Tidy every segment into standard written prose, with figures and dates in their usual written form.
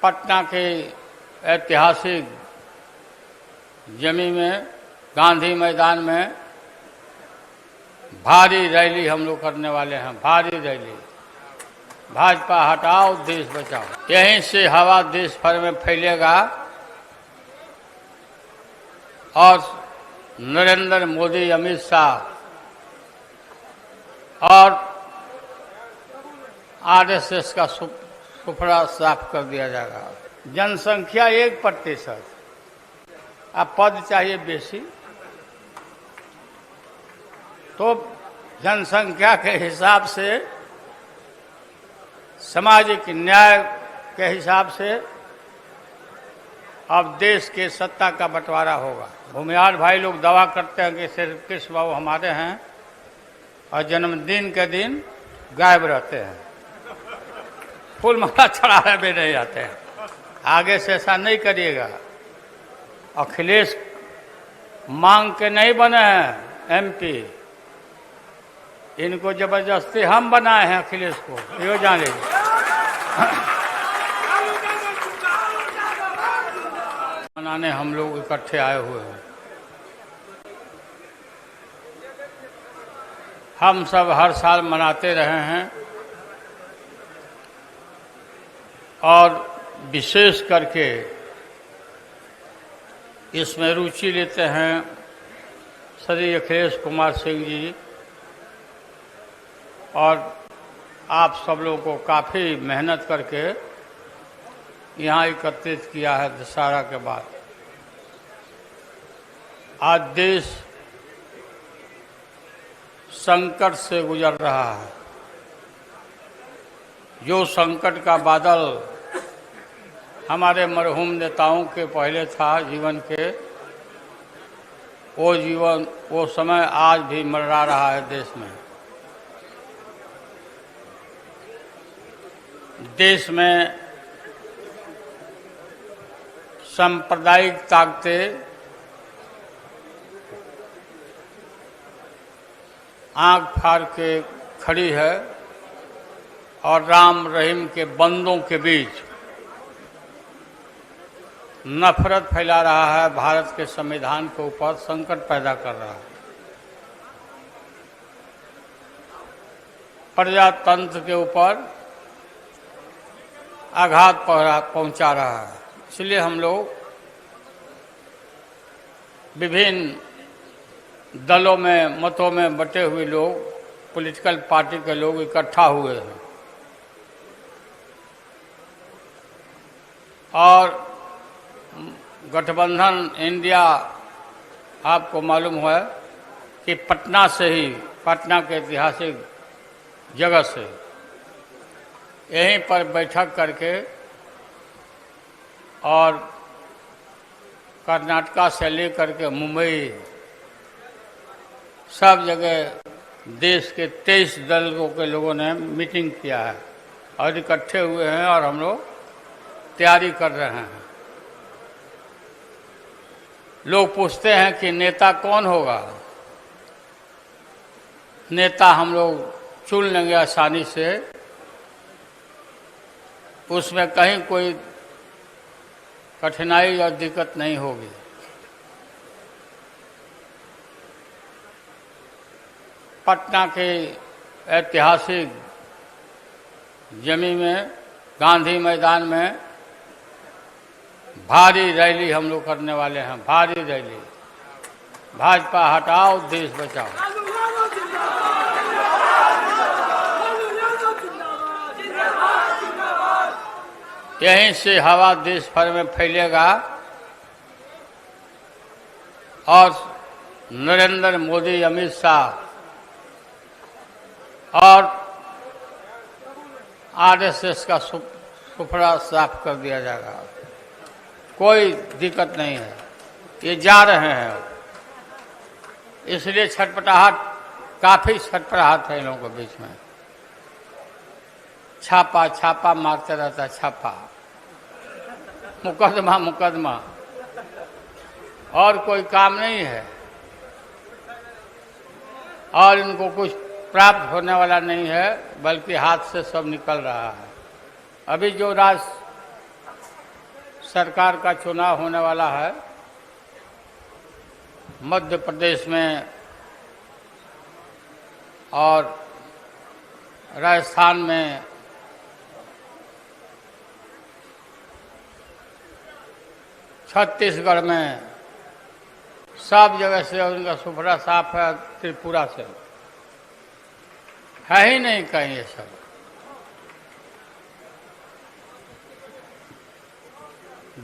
पटना के ऐतिहासिक जमी में गांधी मैदान में भारी रैली हम लोग करने वाले हैं। भारी रैली, भाजपा हटाओ देश बचाओ। यहीं से हवा देश भर में फैलेगा और नरेंद्र मोदी, अमित शाह और आरएसएस का सुफड़ा साफ कर दिया जाएगा। जनसंख्या 1%, अब पद चाहिए बेसी, तो जनसंख्या के हिसाब से, सामाजिक न्याय के हिसाब से अब देश के सत्ता का बंटवारा होगा। भूमिहार भाई लोग दावा करते हैं कि सिर्फ कृष्ण बाबू हमारे हैं और जन्मदिन के दिन गायब रहते हैं, फूल माला चढ़ाने भी नहीं आते हैं। आगे से ऐसा नहीं करिएगा। अखिलेश मांग के नहीं बने हैं एमपी, इनको जबरदस्ती हम बनाए हैं अखिलेश को, ये जान लीजिए। मनाने हम लोग इकट्ठे आए हुए हैं। हम सब हर साल मनाते रहे हैं और विशेष करके इसमें रुचि लेते हैं श्री अखिलेश कुमार सिंह जी, और आप सब लोगों को काफ़ी मेहनत करके यहाँ एकत्रित किया है। दशहरा के बाद आज देश संकट से गुजर रहा है। जो संकट का बादल हमारे मरहूम नेताओं के पहले था जीवन के, वो समय आज भी मंडरा रहा है देश में। देश में सांप्रदायिक ताकतें आंख फाड़ के खड़ी है और राम रहीम के बंदों के बीच नफरत फैला रहा है, भारत के संविधान के ऊपर संकट पैदा कर रहा है, प्रजातंत्र के ऊपर आघात पहुंचा रहा है। इसलिए हम लोग विभिन्न दलों में, मतों में बटे हुए लोग, पॉलिटिकल पार्टी के लोग इकट्ठा हुए हैं और गठबंधन इंडिया, आपको मालूम है कि पटना से ही, पटना के ऐतिहासिक जगह से यहीं पर बैठक करके और कर्नाटका से लेकर के मुंबई, सब जगह देश के 23 दलों के लोगों ने मीटिंग किया है और इकट्ठे हुए हैं और हम लोग तैयारी कर रहे हैं। लोग पूछते हैं कि नेता कौन होगा। नेता हम लोग चुन लेंगे आसानी से, उसमें कहीं कोई कठिनाई और दिक्कत नहीं होगी। पटना के ऐतिहासिक जमी में गांधी मैदान में भारी रैली हम लोग करने वाले हैं। भारी रैली, भाजपा हटाओ देश बचाओ। यहीं से हवा देश भर में फैलेगा और नरेंद्र मोदी, अमित शाह और आरएसएस का सुफड़ा साफ कर दिया जाएगा। कोई दिक्कत नहीं है, ये जा रहे हैं। इसलिए छटपटाहट, काफ़ी छटपटाहट है इन लोगों के बीच में। छापा छापा मारते रहता है, छापा, मुकदमा मुकदमा, और कोई काम नहीं है और इनको कुछ प्राप्त होने वाला नहीं है, बल्कि हाथ से सब निकल रहा है। अभी जो सरकार का चुनाव होने वाला है। मध्य प्रदेश में और राजस्थान में छत्तीसगढ़ में सब जगह से उनका सुफरा साफ है। त्रिपुरा से है ही नहीं कहीं ये सब।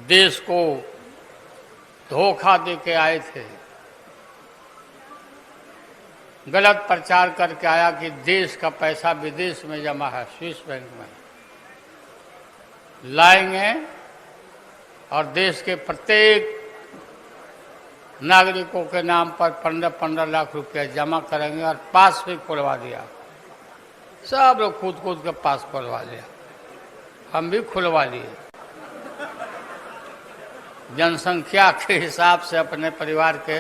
देश को धोखा दे के आए थे, गलत प्रचार करके आया कि देश का पैसा विदेश में जमा है, स्विस बैंक में लाएंगे और देश के प्रत्येक नागरिकों के नाम पर 15-15 लाख रुपया जमा करेंगे और पास भी खुलवा दिया। सब लोग कूद के पास खुलवा लिया, हम भी खुलवा लिए। जनसंख्या के हिसाब से अपने परिवार के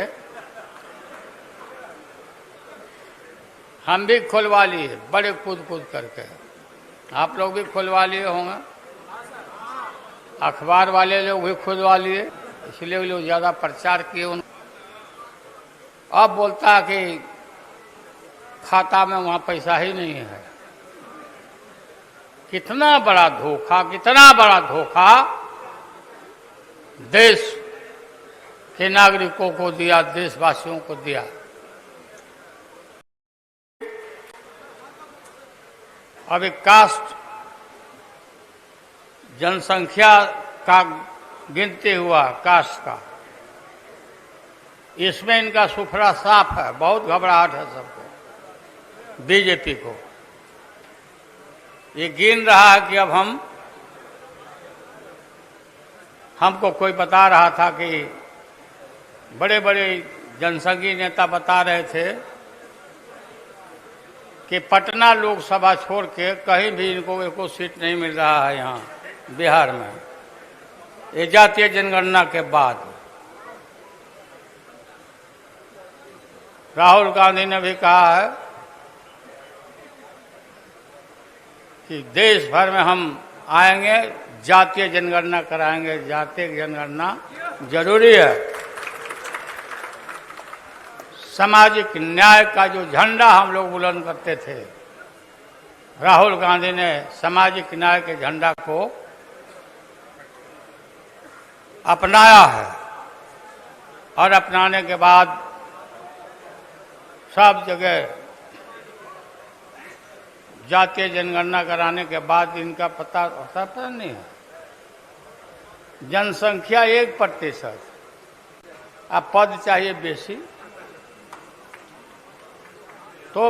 हम भी खुलवा लिए, बड़े कूद करके। आप लोग भी खुलवा लिए होंगे, अखबार वाले लोग भी खुलवा लिए, इसलिए लोग ज़्यादा प्रचार किए। अब बोलता है कि खाता में वहाँ पैसा ही नहीं है। कितना बड़ा धोखा, कितना बड़ा धोखा देश के नागरिकों को दिया, देशवासियों को दिया। अब एक कास्ट जनसंख्या का गिनती हुआ, कास्ट का, इसमें इनका सुफरा साफ है। बहुत घबराहट है सबको, बीजेपी को। ये गिन रहा है कि अब हमको कोई बता रहा था कि बड़े बड़े जनसंघी नेता बता रहे थे कि पटना लोकसभा छोड़ के कहीं भी इनको एको सीट नहीं मिल रहा है यहाँ बिहार में, ये जातीय जनगणना के बाद। राहुल गांधी ने भी कहा है कि देश भर में हम आएंगे, जातीय जनगणना कराएंगे। जातीय जनगणना जरूरी है। सामाजिक न्याय का जो झंडा हम लोग बुलंद करते थे, राहुल गांधी ने सामाजिक न्याय के झंडा को अपनाया है और अपनाने के बाद सब जगह जातीय जनगणना कराने के बाद इनका पता नहीं है। जनसंख्या 1%, अब पद चाहिए बेसी, तो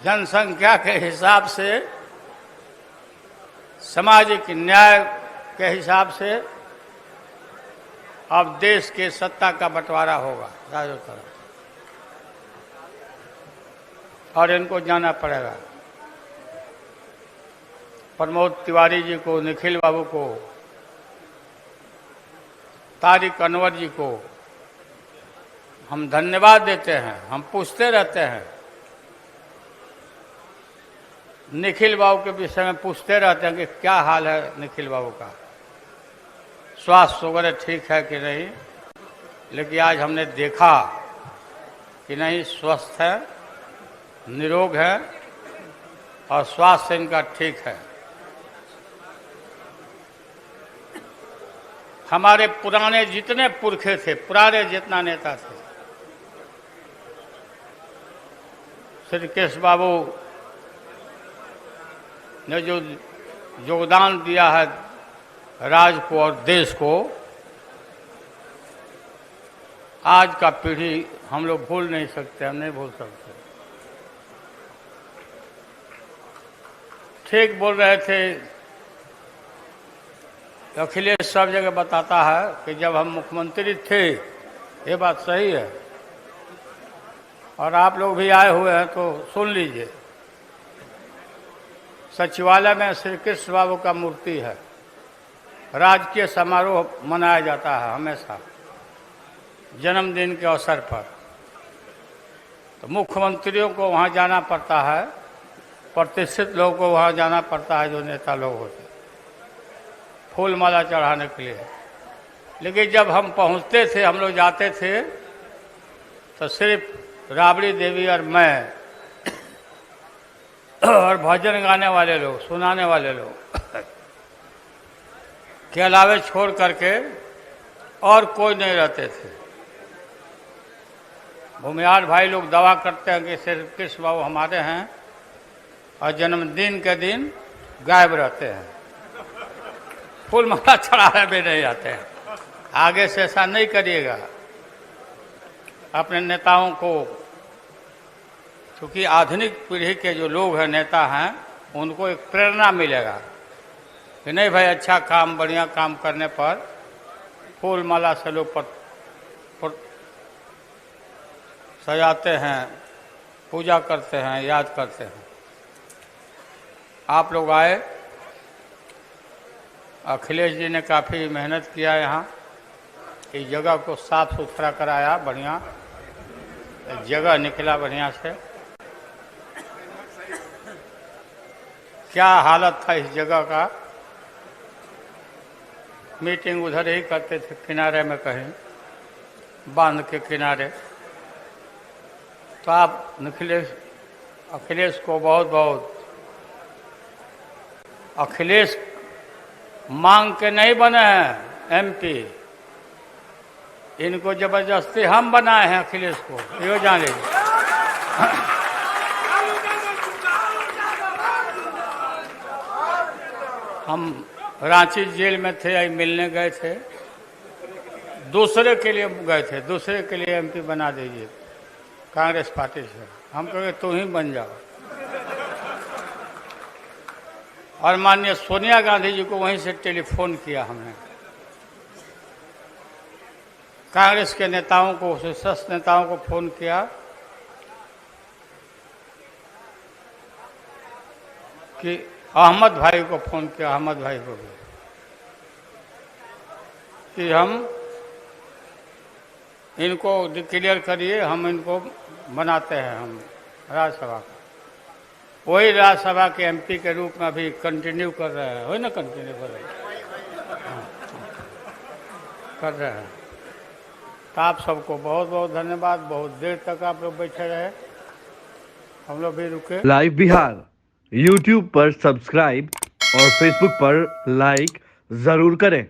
जनसंख्या के हिसाब से, सामाजिक न्याय के हिसाब से अब देश के सत्ता का बंटवारा होगा चारों तरफ, और इनको जाना पड़ेगा। प्रमोद तिवारी जी को, निखिल बाबू को, तारिक अनवर जी को हम धन्यवाद देते हैं। हम पूछते रहते हैं, निखिल बाबू के विषय में पूछते रहते हैं कि क्या हाल है निखिल बाबू का, स्वास्थ्य वगैरह ठीक है कि नहीं। लेकिन आज हमने देखा कि नहीं, स्वस्थ है, निरोग है और स्वास्थ्य इनका ठीक है। हमारे पुराने जितने पुरखे थे, पुराने जितना नेता थे, श्री कृष्ण बाबू ने जो योगदान दिया है राज्य को और देश को, आज का पीढ़ी हम लोग भूल नहीं सकते, हम नहीं भूल सकते। ठीक बोल रहे थे, अखिलेश सब जगह बताता है कि जब हम मुख्यमंत्री थे, ये बात सही है और आप लोग भी आए हुए हैं तो सुन लीजिए। सचिवालय में श्री कृष्ण बाबू का मूर्ति है, राजकीय समारोह मनाया जाता है हमेशा जन्मदिन के अवसर पर, तो मुख्यमंत्रियों को वहाँ जाना पड़ता है, प्रतिष्ठित लोगों को वहाँ जाना पड़ता है, जो नेता लोग होते, फूल माला चढ़ाने के लिए। लेकिन जब हम पहुंचते थे, हम लोग जाते थे, तो सिर्फ राबड़ी देवी और मैं और भजन गाने वाले लोग, सुनाने वाले लोग के अलावे छोड़ करके और कोई नहीं रहते थे। भूमिहार भाई लोग दावा करते हैं कि सिर्फ कृष्ण बाबू हमारे हैं और जन्मदिन के दिन गायब रहते हैं, फूल माला चढ़ाने भी नहीं आते हैं। आगे से ऐसा नहीं करिएगा। अपने नेताओं को, क्योंकि आधुनिक पीढ़ी के जो लोग हैं, नेता हैं, उनको एक प्रेरणा मिलेगा कि नहीं भाई, अच्छा काम, बढ़िया काम करने पर फूल माला से लोग पर सजाते हैं, पूजा करते हैं, याद करते हैं। आप लोग आए, अखिलेश जी ने काफ़ी मेहनत किया, यहाँ इस जगह को साफ सुथरा कराया, बढ़िया जगह निकला बढ़िया से। क्या हालत था इस जगह का। मीटिंग उधर ही करते थे, किनारे में कहीं, बांध के किनारे। तो आप अखिलेश को बहुत बहुत, अखिलेश मांग के नहीं बने हैं एमपी, इनको जबरदस्ती हम बनाए हैं अखिलेश को, ये जान लीजिए। हम रांची जेल में थे, आई मिलने गए थे, दूसरे के लिए गए थे, दूसरे के लिए एमपी बना दीजिए कांग्रेस पार्टी से। हम कहेंगे तू ही बन जाओ। और माननीय सोनिया गांधी जी को वहीं से टेलीफोन किया हमने, कांग्रेस के नेताओं को, शीर्षस्थ नेताओं को फोन किया कि अहमद भाई को फोन किया, अहमद भाई को भी, कि हम इनको डिक्लेयर करिए, हम इनको बनाते हैं हम राज्यसभा का। वही राज्यसभा के एमपी के रूप में अभी कंटिन्यू कर रहे हैं, वही ना कंटिन्यू कर रहे हैं, कर रहे हैं। तो आप सबको बहुत बहुत धन्यवाद। बहुत देर तक आप लोग बैठे रहे, हम लोग भी रुके। लाइव बिहार यूट्यूब पर सब्सक्राइब और फेसबुक पर लाइक जरूर करें।